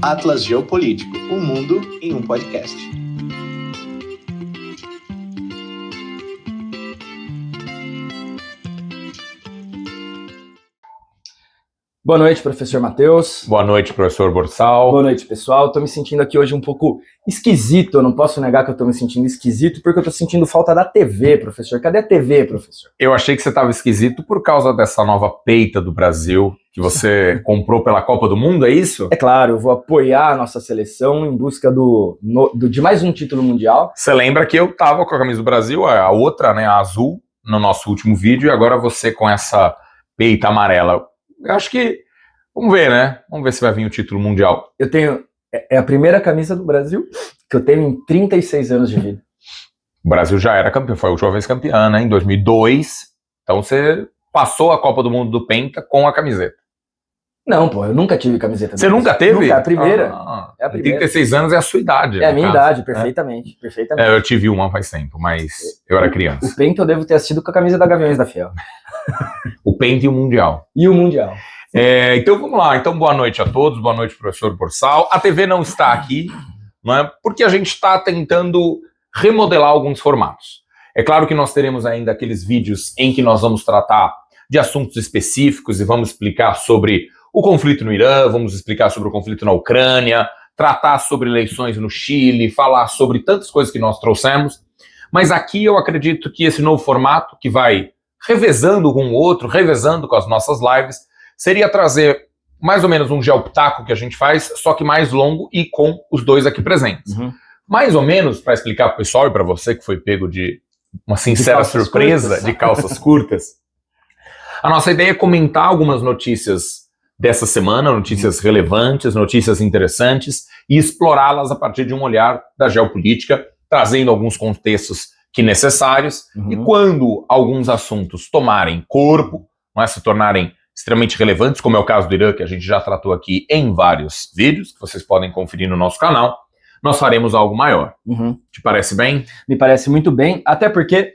Atlas Geopolítico, o mundo em um podcast. Boa noite, professor Matheus. Boa noite, professor Borsal. Boa noite, pessoal. Estou me sentindo aqui hoje um pouco esquisito. Eu não posso negar que eu estou me sentindo esquisito porque eu estou sentindo falta da TV, professor. Cadê a TV, professor? Eu achei que você estava esquisito por causa dessa nova peita do Brasil que você comprou pela Copa do Mundo, é isso? É claro, eu vou apoiar a nossa seleção em busca de mais um título mundial. Você lembra que eu estava com a camisa do Brasil, a outra, né, a azul, no nosso último vídeo, e agora você com essa peita amarela. Eu acho que, vamos ver, né? Vamos ver se vai vir o título mundial. Eu tenho, é a primeira camisa do Brasil que eu tenho em 36 anos de vida. O Brasil já era campeão, foi a última vez campeã, né, em 2002. Então você passou a Copa do Mundo do Penta com a camiseta. Não, pô, eu nunca tive camiseta. Você nunca teve? Nunca, é a primeira. É a primeira. 36 anos é a sua idade. É a minha idade, perfeitamente. Perfeitamente. Eu tive uma faz tempo, mas eu era criança. O Penta eu devo ter assistido com a camisa da Gaviões da Fiel. O Penta e o Mundial. E o Mundial. Então vamos lá. Então boa noite a todos, boa noite, professor Borsal. A TV não está aqui, não é? Porque a gente está tentando remodelar alguns formatos. É claro que nós teremos ainda aqueles vídeos em que nós vamos tratar de assuntos específicos e vamos explicar sobre o conflito no Irã, vamos explicar sobre o conflito na Ucrânia, tratar sobre eleições no Chile, falar sobre tantas coisas que nós trouxemos. Mas aqui eu acredito que esse novo formato, que vai revezando com o outro, revezando com as nossas lives, seria trazer mais ou menos um geoptaco que a gente faz, só que mais longo e com os dois aqui presentes. Uhum. Mais ou menos, para explicar para o pessoal e para você que foi pego de uma sincera surpresa de calças curtas, a nossa ideia é comentar algumas notícias dessa semana, notícias relevantes, notícias interessantes, e explorá-las a partir de um olhar da geopolítica, trazendo alguns contextos que necessários, e quando alguns assuntos tomarem corpo, não é, se tornarem extremamente relevantes, como é o caso do Irã, que a gente já tratou aqui em vários vídeos, que vocês podem conferir no nosso canal, nós faremos algo maior. Te parece bem? Me parece muito bem, até porque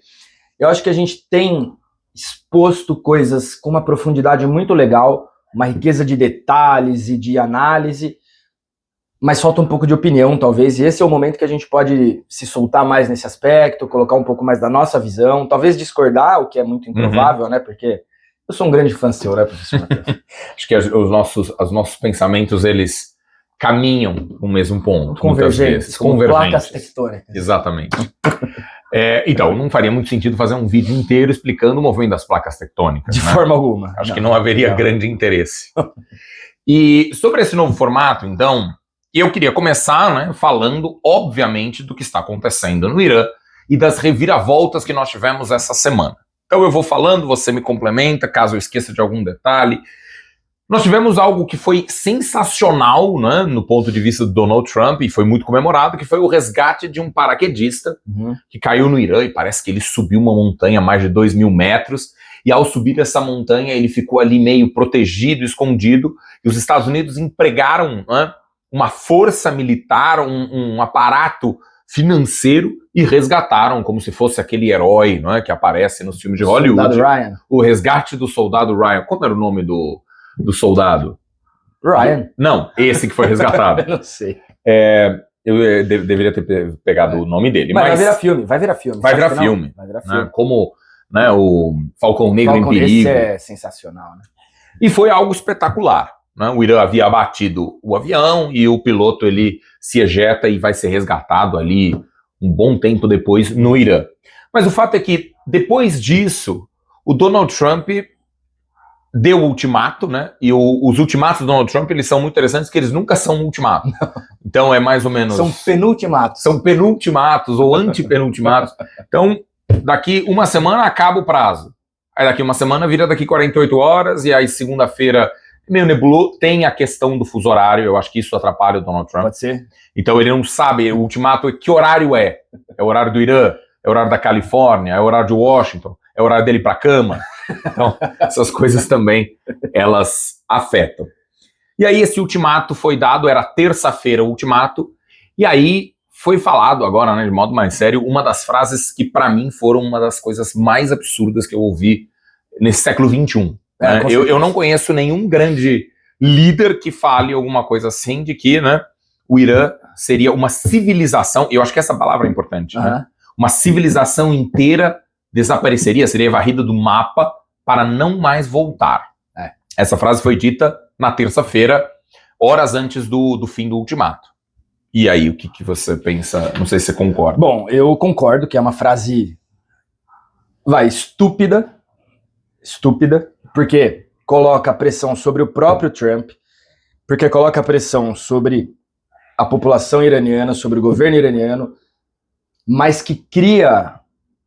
eu acho que a gente tem exposto coisas com uma profundidade muito legal, uma riqueza de detalhes e de análise, mas falta um pouco de opinião, talvez, e esse é o momento que a gente pode se soltar mais nesse aspecto, colocar um pouco mais da nossa visão, talvez discordar, o que é muito improvável, né, porque eu sou um grande fã seu, né, professor Matheus? Acho que os nossos pensamentos, eles caminham no mesmo ponto, convergentes, placas tectônicas. Exatamente. Então, não faria muito sentido fazer um vídeo inteiro explicando o movimento das placas tectônicas. De forma alguma. Acho que não haveria grande interesse. E sobre esse novo formato, então, eu queria começar, né, falando, obviamente, do que está acontecendo no Irã e das reviravoltas que nós tivemos essa semana. Então eu vou falando, você me complementa, caso eu esqueça de algum detalhe. Nós tivemos algo que foi sensacional, né, no ponto de vista do Donald Trump, e foi muito comemorado, que foi o resgate de um paraquedista que caiu no Irã, e parece que ele subiu uma montanha a mais de 2.000 metros, e ao subir essa montanha ele ficou ali meio protegido, escondido, e os Estados Unidos empregaram, né, uma força militar, um aparato financeiro, e resgataram como se fosse aquele herói, não é, que aparece nos filmes de Hollywood. Soldado Ryan. O resgate do soldado Ryan. Como era o nome do soldado? Ryan. Não, esse que foi resgatado. Eu não sei. Eu deveria ter pegado o nome dele. Mas vai virar filme, vai virar filme. Vai virar filme. Vai virar filme. Né, como, né, o Falcão Negro em Perigo. Esse é sensacional, né? E foi algo espetacular. Né? O Irã havia abatido o avião e o piloto ele se ejeta e vai ser resgatado ali um bom tempo depois no Irã. Mas o fato é que, depois disso, o Donald Trump deu o ultimato, né? E os ultimatos do Donald Trump, eles são muito interessantes, porque eles nunca são um ultimato. Então é mais ou menos... São penultimatos. São penultimatos ou antipenultimatos. Então, daqui uma semana acaba o prazo. Aí daqui uma semana vira daqui 48 horas, e aí segunda-feira meio nebuloso. Tem a questão do fuso horário, eu acho que isso atrapalha o Donald Trump. Pode ser. Então ele não sabe, o ultimato, que horário é? É o horário do Irã? É o horário da Califórnia? É o horário de Washington? É o horário dele para a cama? Então, essas coisas também, elas afetam. E aí esse ultimato foi dado, era terça-feira o ultimato, e aí foi falado agora, né, de modo mais sério, uma das frases que para mim foram uma das coisas mais absurdas que eu ouvi nesse século XXI. Né? Eu não conheço nenhum grande líder que fale alguma coisa assim, de que, né, o Irã seria uma civilização, e eu acho que essa palavra é importante, né? Uma civilização inteira desapareceria, seria varrida do mapa para não mais voltar. Essa frase foi dita na terça-feira, horas antes do fim do ultimato. E aí, o que você pensa? Não sei se você concorda. Bom, eu concordo que é uma frase, estúpida, porque coloca pressão sobre o próprio Trump, porque coloca pressão sobre a população iraniana, sobre o governo iraniano, mas que cria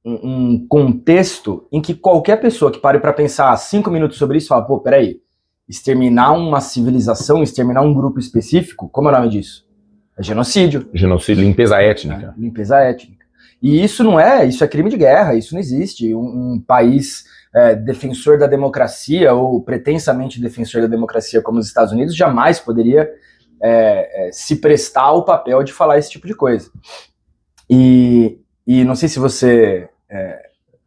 um contexto em que qualquer pessoa que pare para pensar 5 minutos sobre isso fala, pô, peraí, exterminar uma civilização, exterminar um grupo específico, como é o nome disso? É genocídio. Genocídio, limpeza étnica. Limpeza étnica. E isso isso é crime de guerra, isso não existe. Um país defensor da democracia, ou pretensamente defensor da democracia como os Estados Unidos, jamais poderia se prestar ao papel de falar esse tipo de coisa. E não sei se você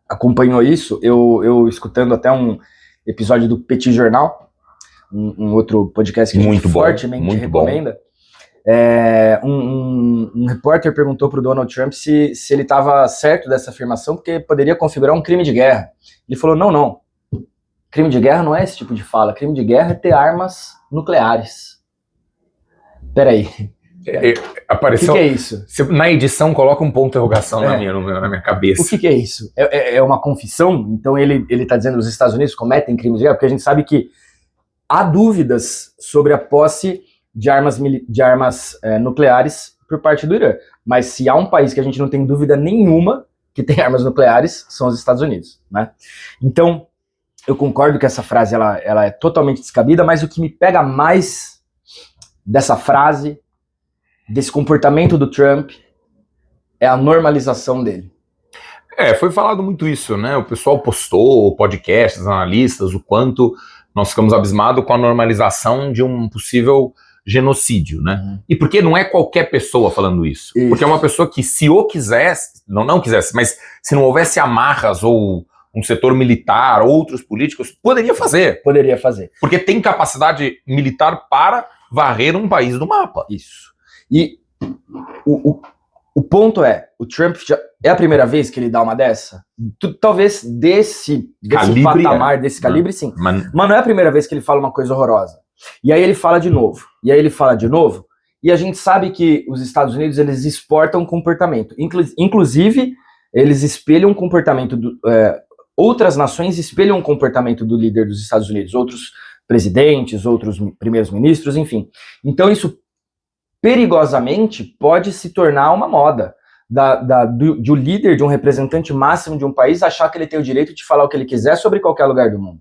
acompanhou isso, eu escutando até um episódio do Petit Jornal, um outro podcast que a gente fortemente recomenda. Um repórter perguntou para o Donald Trump se ele estava certo dessa afirmação, porque poderia configurar um crime de guerra. Ele falou, não. Crime de guerra não é esse tipo de fala. Crime de guerra é ter armas nucleares. Peraí. Apareceu. O que é isso? Na edição, coloca um ponto de interrogação na minha cabeça. O que é isso? É uma confissão? Então ele está dizendo que os Estados Unidos cometem crimes de guerra? Porque a gente sabe que há dúvidas sobre a posse de armas nucleares por parte do Irã. Mas se há um país que a gente não tem dúvida nenhuma que tem armas nucleares, são os Estados Unidos, né? Então, eu concordo que essa frase ela é totalmente descabida, mas o que me pega mais dessa frase, desse comportamento do Trump, é a normalização dele. Foi falado muito isso, né? O pessoal postou, podcasts, analistas, o quanto nós ficamos abismados com a normalização de um possível genocídio, né? E porque não é qualquer pessoa falando isso. Porque é uma pessoa que, se o quisesse, não quisesse, mas se não houvesse amarras ou um setor militar, outros políticos, poderia fazer. Poderia fazer. Porque tem capacidade militar para varrer um país do mapa. Isso. E o ponto o Trump é a primeira vez que ele dá uma dessa? Talvez desse patamar, desse calibre, sim. Mas não é a primeira vez que ele fala uma coisa horrorosa. E aí ele fala de novo. E aí ele fala de novo. E a gente sabe que os Estados Unidos, eles exportam comportamento. Inclusive, eles espelham o comportamento outras nações espelham o comportamento do líder dos Estados Unidos. Outros presidentes, outros primeiros ministros, enfim. Então isso perigosamente pode se tornar uma moda de um líder, de um representante máximo de um país achar que ele tem o direito de falar o que ele quiser sobre qualquer lugar do mundo.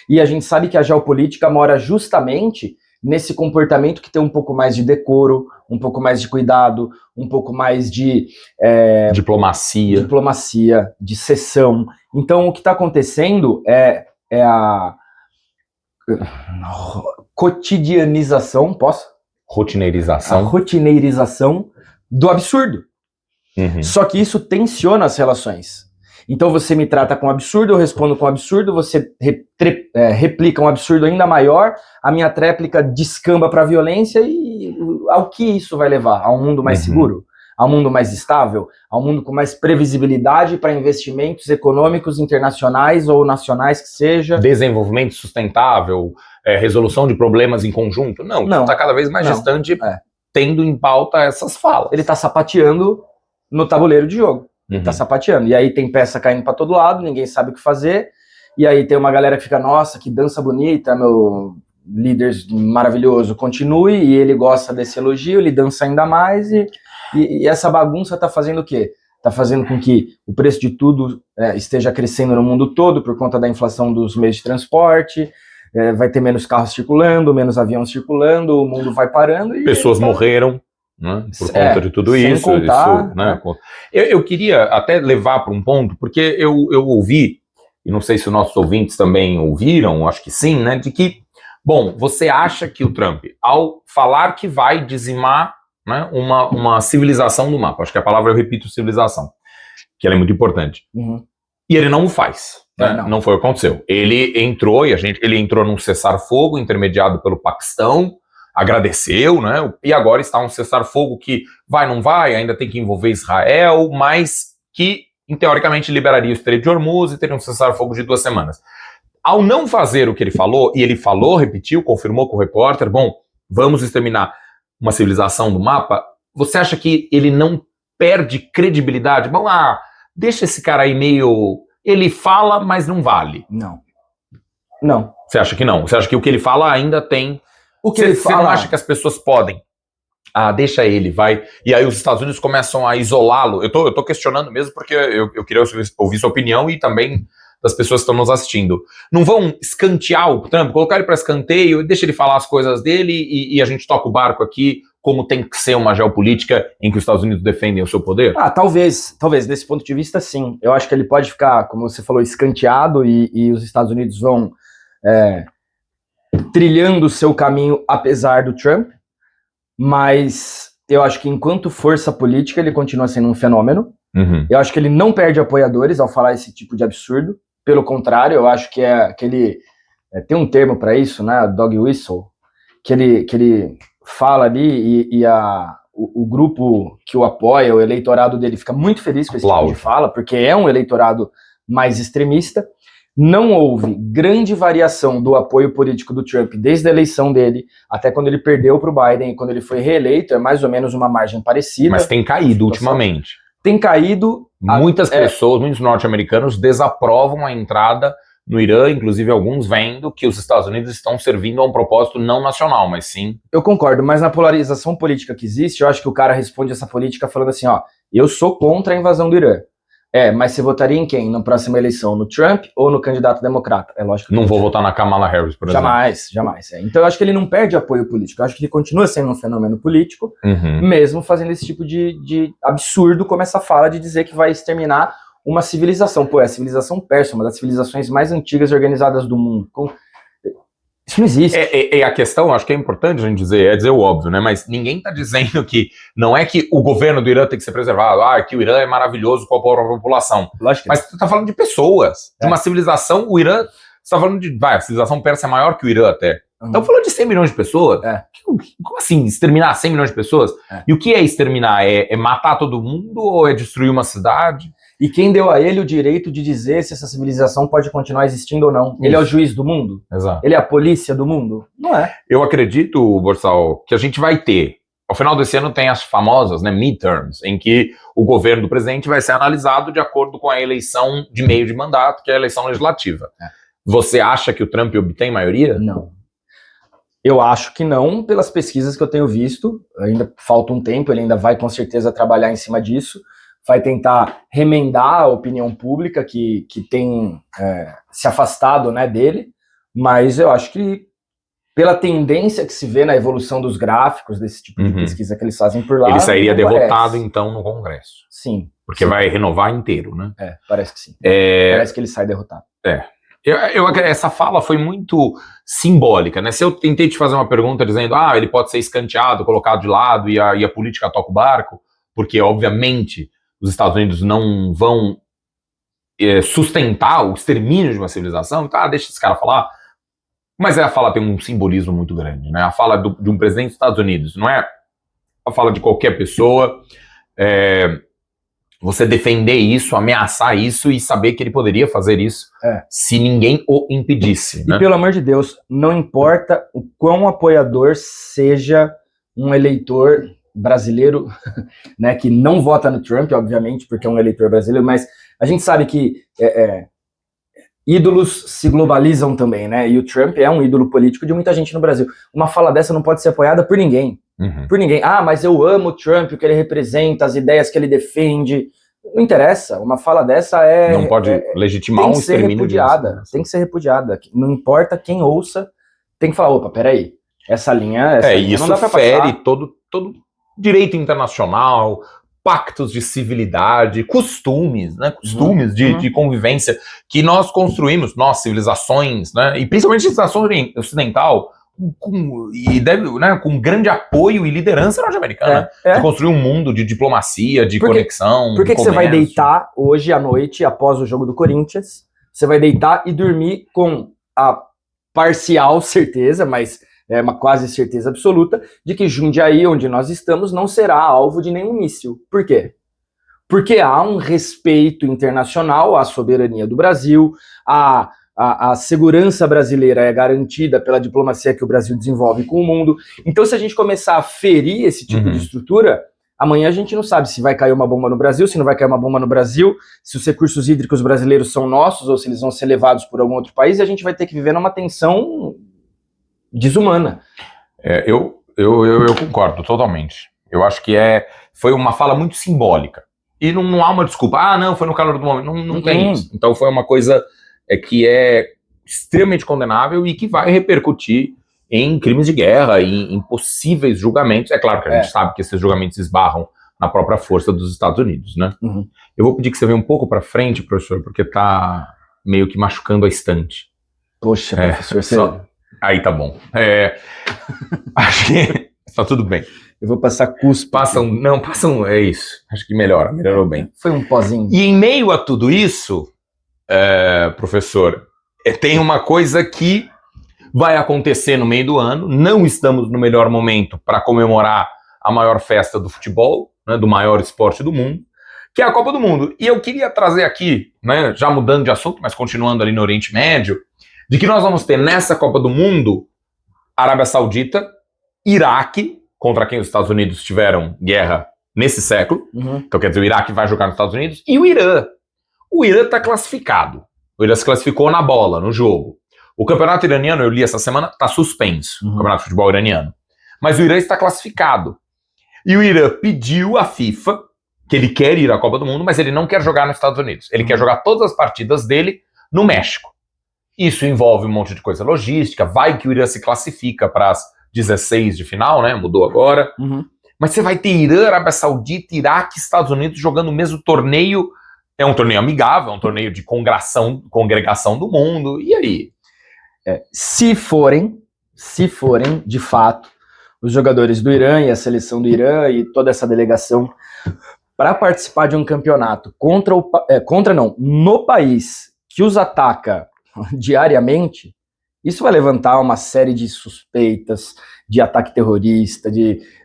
E a gente sabe que a geopolítica mora justamente nesse comportamento que tem um pouco mais de decoro, um pouco mais de cuidado, um pouco mais de diplomacia, de cessão. Então o que está acontecendo é a cotidianização, rotineirização. A rotineirização do absurdo. Só que isso tensiona as relações. Então você me trata com absurdo, eu respondo com absurdo, você replica um absurdo ainda maior, a minha tréplica descamba para a violência, e ao que isso vai levar? A um mundo mais seguro? A um mundo mais estável? A um mundo com mais previsibilidade para investimentos econômicos internacionais ou nacionais que seja? Desenvolvimento sustentável, resolução de problemas em conjunto? Não, está cada vez mais distante, tendo em pauta essas falas. Ele está sapateando no tabuleiro de jogo. Tá sapateando. E aí tem peça caindo pra todo lado, ninguém sabe o que fazer. E aí tem uma galera que fica, nossa, que dança bonita, meu líder maravilhoso, continue. E ele gosta desse elogio, ele dança ainda mais. E essa bagunça tá fazendo o quê? Tá fazendo com que o preço de tudo esteja crescendo no mundo todo por conta da inflação dos meios de transporte. Vai ter menos carros circulando, menos aviões circulando, o mundo vai parando. E pessoas morreram. Né, por conta de tudo isso. Contar, né? Eu queria até levar para um ponto, porque eu ouvi, e não sei se os nossos ouvintes também ouviram, acho que sim, né, de que, bom, você acha que o Trump, ao falar que vai dizimar, né, uma civilização do mapa, acho que a palavra eu repito civilização, que ela é muito importante, e ele não o faz. Né? Não foi o que aconteceu. Ele entrou ele entrou num cessar-fogo intermediado pelo Paquistão, agradeceu, né? E agora está um cessar-fogo que vai, não vai, ainda tem que envolver Israel, mas que, teoricamente, liberaria o Estreito de Hormuz e teria um cessar-fogo de 2 semanas. Ao não fazer o que ele falou, e ele falou, repetiu, confirmou com o repórter, bom, vamos exterminar uma civilização do mapa, você acha que ele não perde credibilidade? Bom, deixa esse cara aí meio... Ele fala, mas não vale. Não. Você acha que não? Você acha que o que ele fala ainda tem... O que ele fala... Você não acha que as pessoas podem? Deixa ele, vai... E aí os Estados Unidos começam a isolá-lo. Eu tô questionando mesmo porque eu queria ouvir sua opinião e também das pessoas que estão nos assistindo. Não vão escantear o Trump, colocar ele para escanteio, deixa ele falar as coisas dele e a gente toca o barco aqui, como tem que ser uma geopolítica em que os Estados Unidos defendem o seu poder? Talvez, desse ponto de vista, sim. Eu acho que ele pode ficar, como você falou, escanteado e os Estados Unidos vão trilhando o seu caminho apesar do Trump, mas eu acho que enquanto força política ele continua sendo um fenômeno. Uhum. Eu acho que ele não perde apoiadores ao falar esse tipo de absurdo. Pelo contrário, eu acho que ele tem um termo para isso, né, dog whistle, que ele fala ali e o grupo que o apoia, o eleitorado dele, fica muito feliz com esse tipo de fala, porque é um eleitorado mais extremista. Não houve grande variação do apoio político do Trump desde a eleição dele até quando ele perdeu para o Biden e quando ele foi reeleito, é mais ou menos uma margem parecida. Mas tem caído ultimamente. Tem caído. Muitas pessoas, muitos norte-americanos desaprovam a entrada no Irã, inclusive alguns vendo que os Estados Unidos estão servindo a um propósito não nacional, mas sim... Eu concordo, mas na polarização política que existe, eu acho que o cara responde essa política falando assim, eu sou contra a invasão do Irã. Mas você votaria em quem na próxima eleição? No Trump ou no candidato democrata? É lógico que não vou votar na Kamala Harris, por exemplo. Jamais. Então eu acho que ele não perde apoio político. Eu acho que ele continua sendo um fenômeno político, mesmo fazendo esse tipo de absurdo como essa fala de dizer que vai exterminar uma civilização. Pô, é a civilização persa, uma das civilizações mais antigas e organizadas do mundo. Isso não existe. A questão, acho que é importante a gente dizer o óbvio, né? Mas ninguém está dizendo que não é que o governo do Irã tem que ser preservado, que o Irã é maravilhoso com a população. Lógico que mas você está falando de pessoas, de uma civilização. O Irã, você está falando a civilização persa é maior que o Irã até. Estamos falando de 100 milhões de pessoas. Como assim, exterminar 100 milhões de pessoas? E o que é exterminar? É matar todo mundo ou é destruir uma cidade? E quem deu a ele o direito de dizer se essa civilização pode continuar existindo ou não? Ele é o juiz do mundo? Exato. Ele é a polícia do mundo? Não é. Eu acredito, Borsal, que a gente vai ter, ao final desse ano tem as famosas midterms, em que o governo do presidente vai ser analisado de acordo com a eleição de meio de mandato, que é a eleição legislativa. Você acha que o Trump obtém maioria? Não. Eu acho que não, pelas pesquisas que eu tenho visto. Ainda falta um tempo, ele ainda vai com certeza trabalhar em cima disso. Vai tentar remendar a opinião pública que tem se afastado, né, dele, mas eu acho que pela tendência que se vê na evolução dos gráficos desse tipo de pesquisa que eles fazem por lá... Ele sairia derrotado, então, no Congresso. Sim. Porque vai renovar inteiro, né? Parece que sim. Parece que ele sai derrotado. Essa fala foi muito simbólica, né? Se eu tentei te fazer uma pergunta dizendo, ele pode ser escanteado, colocado de lado e a política toca o barco, porque, obviamente... os Estados Unidos não vão sustentar o extermínio de uma civilização, então deixa esse cara falar. Mas a fala tem um simbolismo muito grande, né? A fala de um presidente dos Estados Unidos, não é a fala de qualquer pessoa. Você defender isso, ameaçar isso e saber que ele poderia fazer isso se ninguém o impedisse. Né? E pelo amor de Deus, não importa o quão apoiador seja um eleitor brasileiro, né, que não vota no Trump, obviamente, porque é um eleitor brasileiro, mas a gente sabe que ídolos se globalizam também, né, e o Trump é um ídolo político de muita gente no Brasil. Uma fala dessa não pode ser apoiada por ninguém. Por ninguém. Mas eu amo o Trump, o que ele representa, as ideias que ele defende. Não interessa, uma fala dessa não pode legitimar um extermínio. Tem que ser repudiada. Não importa quem ouça, tem que falar, opa, peraí, essa linha isso não dá pra fere passar. todo direito internacional, pactos de civilidade, costumes, né? Costumes de convivência que nós construímos, nós, civilizações, né? E principalmente a civilização ocidental, com grande apoio e liderança norte-americana. De construir um mundo de diplomacia, de conexão. Por que você vai deitar hoje à noite, após o jogo do Corinthians, você vai deitar e dormir com a parcial certeza, mas é uma quase certeza absoluta, de que Jundiaí, onde nós estamos, não será alvo de nenhum míssil. Por quê? Porque há um respeito internacional à soberania do Brasil, a segurança brasileira é garantida pela diplomacia que o Brasil desenvolve com o mundo. Então, se a gente começar a ferir esse tipo de estrutura, amanhã a gente não sabe se vai cair uma bomba no Brasil, se não vai cair uma bomba no Brasil, se os recursos hídricos brasileiros são nossos ou se eles vão ser levados por algum outro país, e a gente vai ter que viver numa tensão desumana. Eu concordo totalmente. Eu acho que foi uma fala muito simbólica. E não há uma desculpa. Não, foi no calor do momento. Não tem isso. Então foi uma coisa que é extremamente condenável e que vai repercutir em crimes de guerra, em possíveis julgamentos. É claro que a gente sabe que esses julgamentos esbarram na própria força dos Estados Unidos, né? Eu vou pedir que você venha um pouco para frente, professor, porque tá meio que machucando a estante. Poxa, professor, Aí tá bom. Acho que tá tudo bem. Eu vou passar cuspe. É isso. Acho que melhorou bem. Foi um pozinho. E em meio a tudo isso, professor, tem uma coisa que vai acontecer no meio do ano. Não estamos no melhor momento para comemorar a maior festa do futebol, né, do maior esporte do mundo, que é a Copa do Mundo. E eu queria trazer aqui, né, já mudando de assunto, mas continuando ali no Oriente Médio, de que nós vamos ter nessa Copa do Mundo Arábia Saudita, Iraque, contra quem os Estados Unidos tiveram guerra nesse século. Então, quer dizer, o Iraque vai jogar nos Estados Unidos. E o Irã. O Irã está classificado. O Irã se classificou na bola, no jogo. O campeonato iraniano, eu li essa semana, está suspenso. O campeonato de futebol iraniano. Mas o Irã está classificado. E o Irã pediu à FIFA que ele quer ir à Copa do Mundo, mas ele não quer jogar nos Estados Unidos. Ele quer jogar todas as partidas dele no México. Isso envolve um monte de coisa logística. Vai que o Irã se classifica para as 16 de final, né? Mudou agora. Mas você vai ter Irã, Arábia Saudita, Iraque, Estados Unidos jogando o mesmo torneio. É um torneio amigável, é um torneio de congregação do mundo. E aí? Se forem, de fato, os jogadores do Irã e a seleção do Irã e toda essa delegação para participar de um campeonato no país que os ataca diariamente, isso vai levantar uma série de suspeitas de ataque terrorista,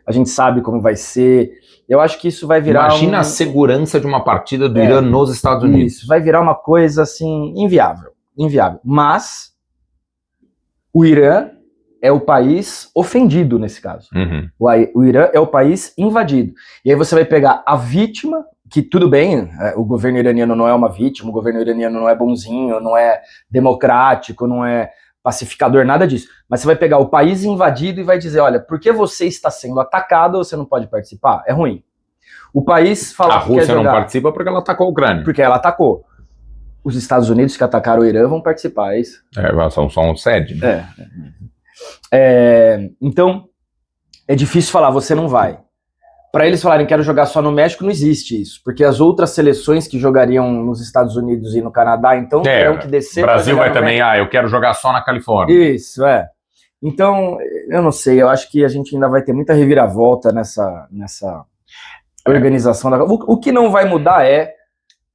a gente sabe como vai ser. Eu acho que isso vai virar... Imagina a segurança de uma partida do Irã nos Estados Unidos. Isso, vai virar uma coisa assim, inviável. Mas o Irã é o país ofendido nesse caso. O Irã é o país invadido. E aí você vai pegar a vítima, que tudo bem, o governo iraniano não é uma vítima, o governo iraniano não é bonzinho, não é democrático, não é pacificador, nada disso. Mas você vai pegar o país invadido e vai dizer, olha, porque você está sendo atacado, você não pode participar? É ruim. O país fala que quer jogar. A Rússia não participa porque ela atacou a Ucrânia. Porque ela atacou. Os Estados Unidos que atacaram o Irã vão participar, é isso? São só um sede. Né? Então, é difícil falar, você não vai. Para eles falarem quero jogar só no México, não existe isso. Porque as outras seleções que jogariam nos Estados Unidos e no Canadá, então, terão que descer. O Brasil vai também, eu quero jogar só na Califórnia. Isso, Então, eu não sei, eu acho que a gente ainda vai ter muita reviravolta nessa organização. O que não vai mudar é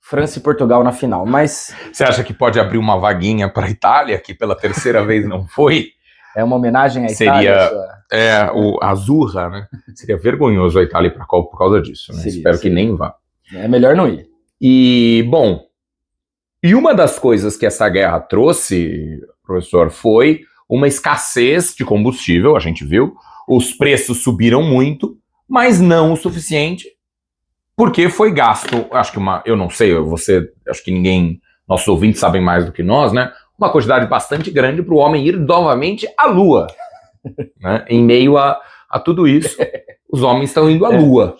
França e Portugal na final, mas... Você acha que pode abrir uma vaguinha para a Itália, que pela terceira vez não foi? É uma homenagem à Itália? O Azurra, né? Seria vergonhoso a Itália ir para a Copa por causa disso, né? Espero que nem vá. É melhor não ir. E, bom, uma das coisas que essa guerra trouxe, professor, foi uma escassez de combustível, a gente viu. Os preços subiram muito, mas não o suficiente, porque foi gasto, eu não sei, acho que nossos ouvintes sabem mais do que nós, né? Uma quantidade bastante grande para o homem ir novamente à Lua. Né? Em meio a tudo isso, os homens estão indo à Lua.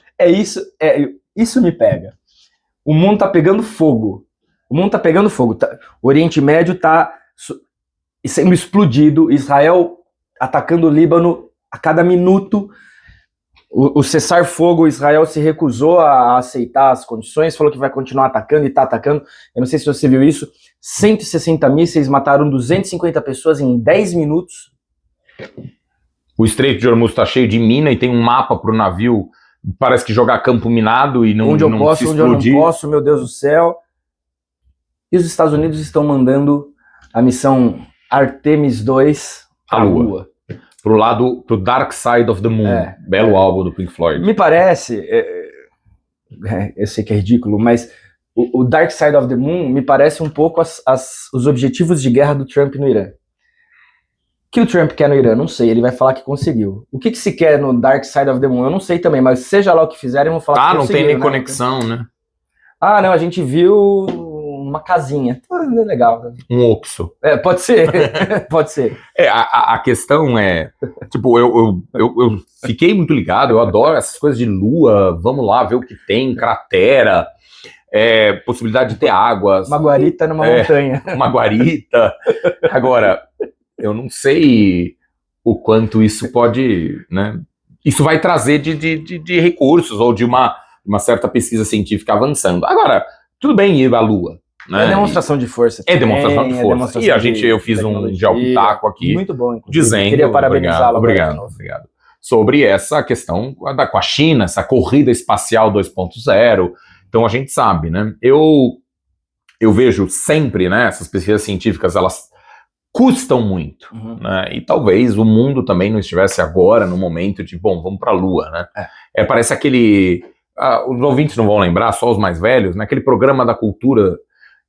Isso me pega. O mundo está pegando fogo. O Oriente Médio está sendo explodido. Israel atacando o Líbano a cada minuto. O cessar-fogo, Israel se recusou a aceitar as condições, falou que vai continuar atacando e está atacando. Eu não sei se você viu isso. 160 mísseis mataram 250 pessoas em 10 minutos. O Estreito de Hormuz está cheio de mina e tem um mapa para o navio, parece que jogar campo minado e não se explodir. Onde eu não posso, meu Deus do céu. E os Estados Unidos estão mandando a missão Artemis 2 à Lua. Pro Dark Side of the Moon. Belo álbum do Pink Floyd. Me parece, eu sei que é ridículo, mas o Dark Side of the Moon me parece um pouco os objetivos de guerra do Trump no Irã. O que o Trump quer no Irã? Não sei, ele vai falar que conseguiu. O que se quer no Dark Side of the Moon? Eu não sei também, mas seja lá o que fizerem, vão falar que conseguiram. Não tem nem conexão, né? Ah, não, a gente viu uma casinha. É legal. Um oxo. Pode ser, pode ser. A questão é, tipo, eu fiquei muito ligado, eu adoro essas coisas de lua, vamos lá ver o que tem, cratera, possibilidade de ter água. Uma guarita numa montanha. Uma guarita. Agora, eu não sei o quanto isso pode, né? Isso vai trazer de recursos ou de uma certa pesquisa científica avançando. Agora, tudo bem ir à Lua. Né? É demonstração de força. É demonstração de força. E eu fiz um geopitaco aqui. Muito bom, dizendo. Queria parabenizá-lo. Obrigado. Sobre com a China, essa corrida espacial 2.0. Então a gente sabe, né? Eu vejo sempre, né? Essas pesquisas científicas, elas custam muito, né? E talvez o mundo também não estivesse agora no momento de, vamos para a Lua, né? Parece aquele... os ouvintes não vão lembrar, só os mais velhos, naquele programa da cultura,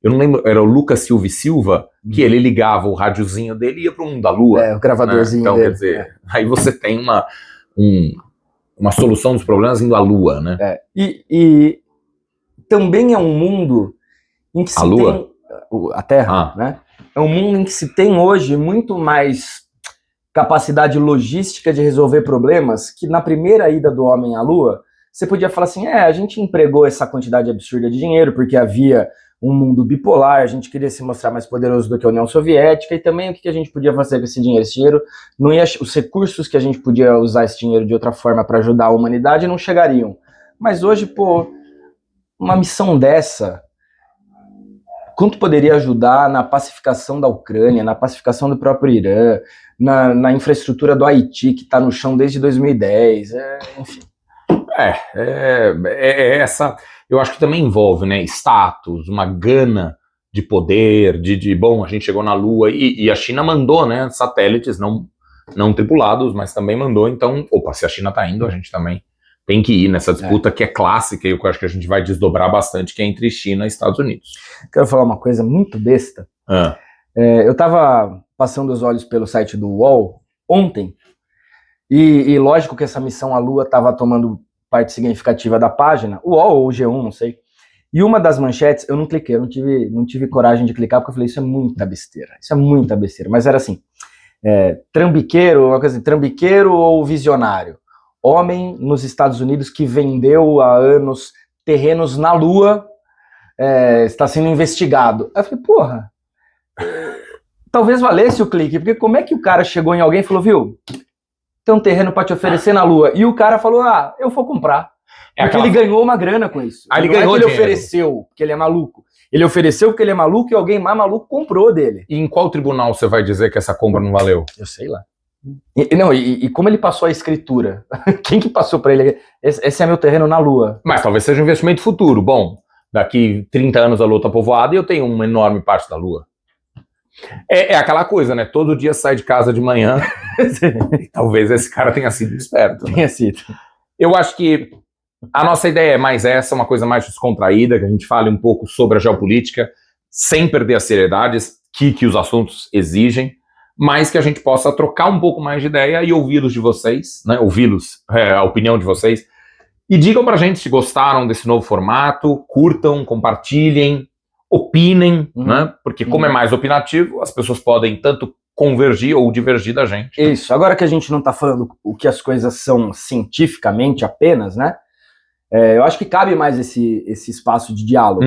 eu não lembro, era o Lucas Silva e Silva, que ele ligava o rádiozinho dele e ia para o mundo da Lua. O gravadorzinho né? Então, dele. Quer dizer, aí você tem uma solução dos problemas indo à Lua, né? E também é um mundo em que se tem... A Terra, né? É um mundo em que se tem hoje muito mais capacidade logística de resolver problemas que na primeira ida do homem à Lua, você podia falar assim, a gente empregou essa quantidade absurda de dinheiro porque havia um mundo bipolar, a gente queria se mostrar mais poderoso do que a União Soviética, e também o que a gente podia fazer com esse dinheiro? Esse dinheiro não ia, os recursos que a gente podia usar esse dinheiro de outra forma para ajudar a humanidade não chegariam. Mas hoje, uma missão dessa, quanto poderia ajudar na pacificação da Ucrânia, na pacificação do próprio Irã, na infraestrutura do Haiti, que está no chão desde 2010, enfim. Essa, eu acho que também envolve, né, status, uma gana de poder, a gente chegou na Lua, e a China mandou, né, satélites não tripulados, mas também mandou, então, se a China tá indo, a gente também tem que ir nessa disputa que é clássica, e eu acho que a gente vai desdobrar bastante, que é entre China e Estados Unidos. Quero falar uma coisa muito besta. Eu tava passando os olhos pelo site do UOL ontem, e lógico que essa missão à Lua tava tomando parte significativa da página, o UOL ou o G1, não sei. E uma das manchetes, eu não cliquei, eu não tive coragem de clicar, porque eu falei, isso é muita besteira. Mas era assim, trambiqueiro, uma coisa assim, trambiqueiro ou visionário? Homem nos Estados Unidos que vendeu há anos terrenos na Lua, está sendo investigado. Aí eu falei, talvez valesse o clique, porque como é que o cara chegou em alguém e falou, viu, tem um terreno para te oferecer na Lua, e o cara falou, eu vou comprar. Porque ele ganhou uma grana com isso. Ele ganhou ele ofereceu, porque ele é maluco. Ele ofereceu porque ele é maluco e alguém mais maluco comprou dele. E em qual tribunal você vai dizer que essa compra não valeu? Eu sei lá. E como ele passou a escritura? Quem que passou para ele? Esse é meu terreno na Lua. Mas talvez seja um investimento futuro. Daqui 30 anos a Lua está povoada e eu tenho uma enorme parte da Lua. É aquela coisa, né? Todo dia sai de casa de manhã. Talvez esse cara tenha sido esperto. Né? Tenha sido. Eu acho que a nossa ideia é mais essa, uma coisa mais descontraída, que a gente fale um pouco sobre a geopolítica, sem perder a seriedade que os assuntos exigem, mas que a gente possa trocar um pouco mais de ideia e ouvi-los de vocês, né? A opinião de vocês. E digam pra gente se gostaram desse novo formato, curtam, compartilhem, opinem, né? Porque como é mais opinativo, as pessoas podem tanto convergir ou divergir da gente. Isso, agora que a gente não tá falando o que as coisas são cientificamente apenas, né? Eu acho que cabe mais esse espaço de diálogo.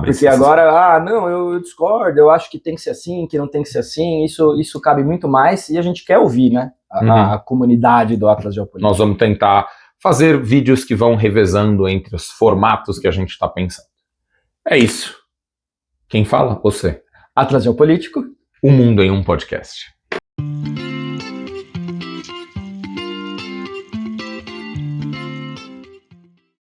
Porque agora, eu discordo, eu acho que tem que ser assim, que não tem que ser assim, isso cabe muito mais e a gente quer ouvir, né? A comunidade do Atlas Geopolítica. Nós vamos tentar fazer vídeos que vão revezando entre os formatos que a gente está pensando. É isso. Quem fala? Você. Atlas Geopolítico. O Mundo em um Podcast.